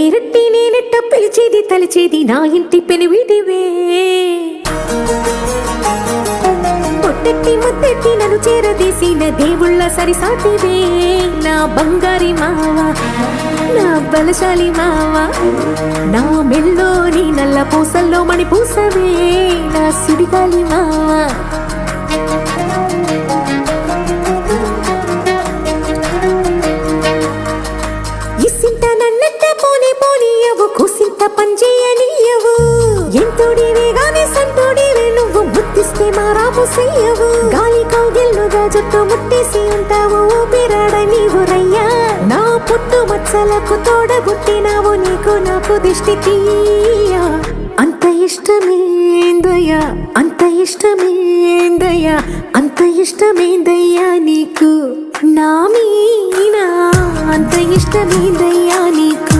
పేరట్టి నేనెట్ట పిలిచేది తలిచేది నా ఇంటి పెనువిటివే పొట్టెట్టి ముద్దెట్టి నన్ను చేరదీసిన దేవుళ్ళ సరిసాటివే నా బంగారి మావా నా బలశాలి మావా నా మెల్లోని నల్ల పూసల్లో మణి పూసవే నా సుడిగాలి మావా ఇసింత నన్నట్ట పోనీ పోనీయవు కుసింత పంచేయనీయవు ఎంతోడివే గాని సంతోడివే నువ్వు ముద్దిస్తే మారాము చెయ్యవు గాలి కౌగిల్లుగా జుట్టు ముట్టేసి ఉంటావు ఊపిరాడ నీవు రయ్యా నా పుట్టు మచ్చలకు తోడబుట్టినావు నీకు నాకు దిష్టి తీయా అంత ఇష్టమేందయ్యా అంత ఇష్టమేందయ్యా అంత ఇష్టమేందయ్యా నీకు నా మీనా అంత ఇష్టమేందయ్యా నీకు